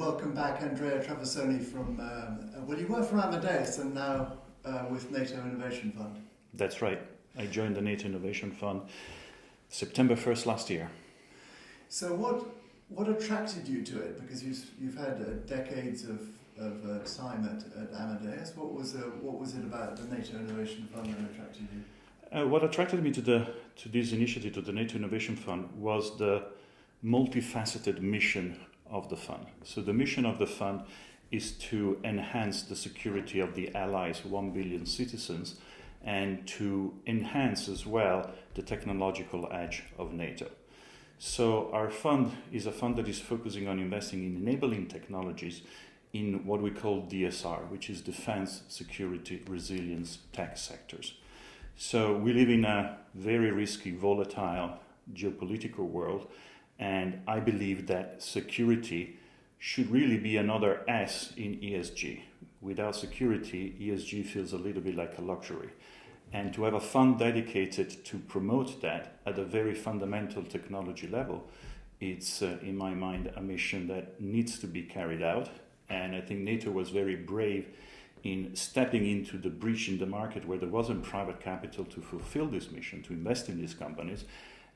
welcome back Andrea Traversone from, you were from Amadeus and now with NATO Innovation Fund. That's right. I joined the NATO Innovation Fund September 1st last year. So what attracted you to it? Because you've had decades of time at Amadeus. What was it about the NATO Innovation Fund that attracted you? What attracted me to this initiative, to the NATO Innovation Fund, was the multifaceted mission of the fund. So the mission of the fund is to enhance the security of the allies, 1 billion citizens, and to enhance as well the technological edge of NATO. So our fund is a fund that is focusing on investing in enabling technologies in what we call DSR, which is defense, security, resilience, tech sectors. So we live in a very risky, volatile geopolitical world, and I believe that security should really be another S in ESG. Without security, ESG feels a little bit like a luxury. And to have a fund dedicated to promote that at a very fundamental technology level, it's, in my mind, a mission that needs to be carried out. And I think NATO was very brave in stepping into the breach in the market where there wasn't private capital to fulfill this mission, to invest in these companies.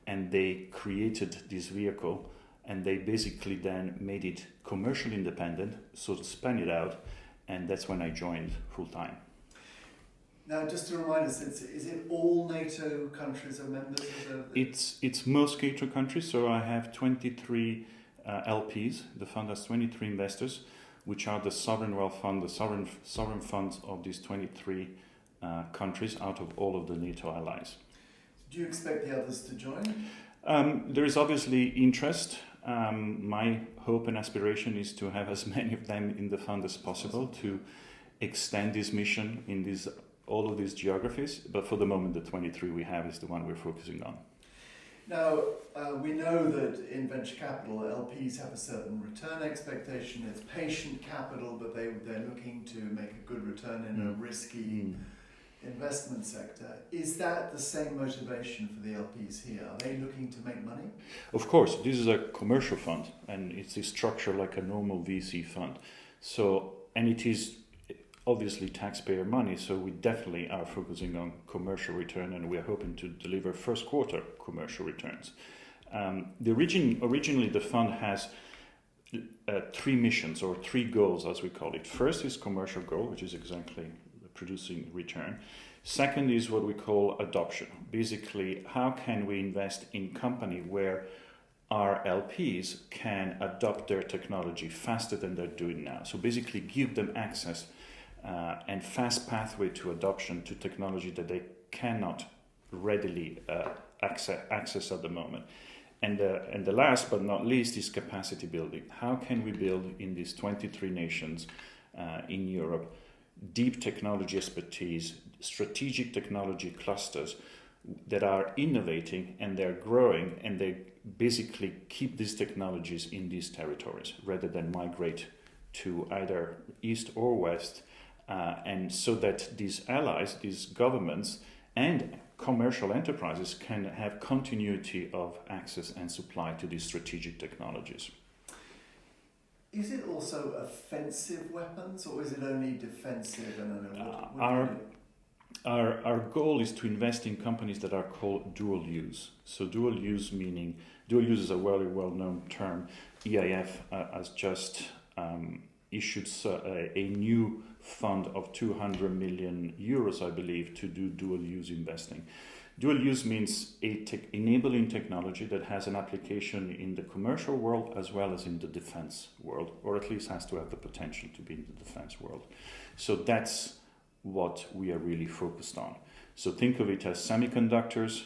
And they created this vehicle, and they basically then made it commercially independent, so to spin it out, and that's when I joined full-time. Now, just to remind us, is it all NATO countries are members of the... It's most NATO countries, so I have 23 LPs. The fund has 23 investors, which are the sovereign wealth fund, the sovereign funds of these 23 countries out of all of the NATO allies. Do you expect the others to join? There is obviously interest. My hope and aspiration is to have as many of them in the fund as possible to extend this mission in all of these geographies. But for the moment, the 23 we have is the one we're focusing on. Now, we know that in venture capital, LPs have a certain return expectation. It's patient capital, but they're looking to make a good return in a risky investment sector. Is that the same motivation for the LPs here? Are they looking to make money? Of course, this is a commercial fund, and it's structured like a normal VC fund. And it is obviously taxpayer money, so we definitely are focusing on commercial return, and we are hoping to deliver first quarter commercial returns. Originally, the fund has 3 missions, or 3 goals, as we call it. First is commercial goal, which is exactly producing return. Second is what we call adoption. Basically, how can we invest in company where our LPs can adopt their technology faster than they're doing now? So basically give them access and fast pathway to adoption to technology that they cannot readily access at the moment. And the last but not least is capacity building. How can we build in these 23 nations in Europe deep technology expertise, strategic technology clusters that are innovating and they're growing, and they basically keep these technologies in these territories rather than migrate to either east or west, and so that these allies, these governments and commercial enterprises can have continuity of access and supply to these strategic technologies. Is it also offensive weapons, or is it only defensive? Our goal is to invest in companies that are called dual use. So dual use is a very well-known term. EIF has just issued a new fund of 200 million euros, I believe, to do dual use investing. Dual use means enabling technology that has an application in the commercial world as well as in the defense world, or at least has to have the potential to be in the defense world. So that's what we are really focused on. So think of it as semiconductors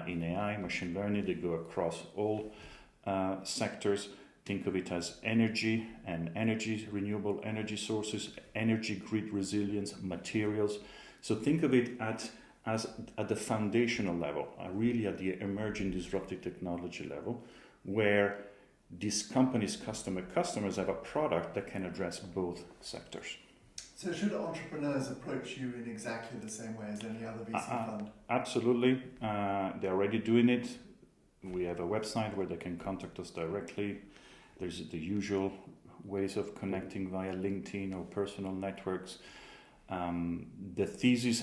in AI, machine learning, they go across all sectors. Think of it as energy and renewable energy sources, energy grid resilience, materials. So think of it as at the foundational level, really at the emerging disruptive technology level, where these companies' customers have a product that can address both sectors. So should entrepreneurs approach you in exactly the same way as any other VC fund? Absolutely. They're already doing it. We have a website where they can contact us directly. There's the usual ways of connecting via LinkedIn or personal networks. The thesis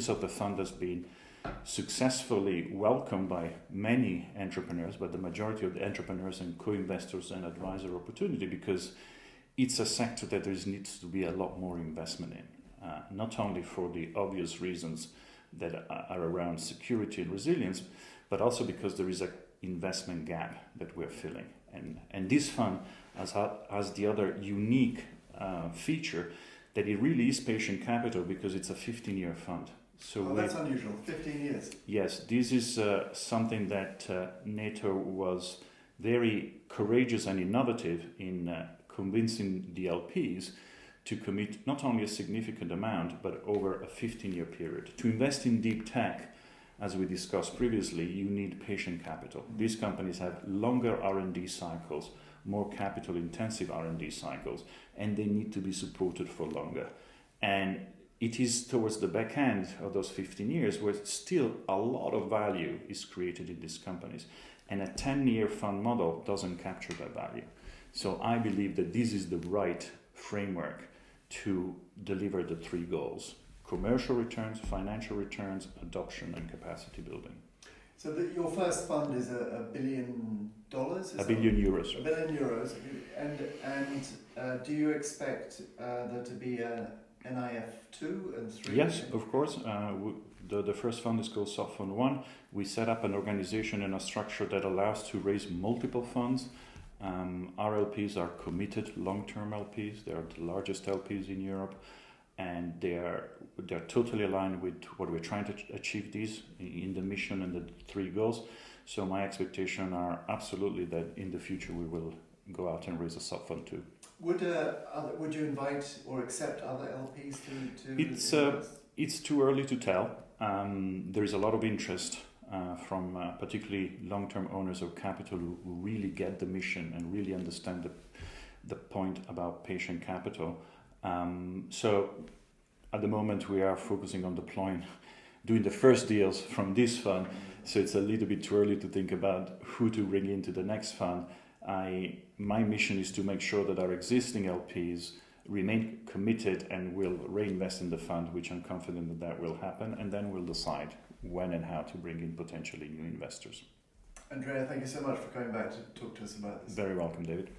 of the fund has been successfully welcomed by many entrepreneurs, but the majority of the entrepreneurs and co-investors and advisor opportunity, because it's a sector that there needs to be a lot more investment in, not only for the obvious reasons that are around security and resilience, but also because there is an investment gap that we're filling. And this fund has the other unique feature that it really is patient capital, because it's a 15-year fund. So that's unusual, 15 years. Yes, this is something that NATO was very courageous and innovative in convincing the LPs to commit not only a significant amount, but over a 15-year period. To invest in deep tech, as we discussed previously, you need patient capital. These companies have longer R&D cycles, more capital-intensive R&D cycles, and they need to be supported for longer. And it is towards the back end of those 15 years where still a lot of value is created in these companies. And a 10-year fund model doesn't capture that value. So I believe that this is the right framework to deliver the three goals: commercial returns, financial returns, adoption, and capacity building. So your first fund is $1 billion? €1 billion. €1 billion. And do you expect there to be a NIF 2 and 3? Yes, of course. The first fund is called Soft Fund 1. We set up an organization and a structure that allows to raise multiple funds. Our LPs are committed long-term LPs. They are the largest LPs in Europe, and they're totally aligned with what we're trying to achieve in the mission and the three goals. So my expectations are absolutely that in the future we will go out and raise a Soft Fund 2. Would you invite or accept other LPs to It's too early to tell. There is a lot of interest from particularly long-term owners of capital who really get the mission and really understand the point about patient capital. So at the moment we are focusing on doing the first deals from this fund. So it's a little bit too early to think about who to bring into the next fund. My mission is to make sure that our existing LPs remain committed and will reinvest in the fund, which I'm confident that will happen, and then we'll decide when and how to bring in potentially new investors. Andrea, thank you so much for coming back to talk to us about this. Very welcome, David.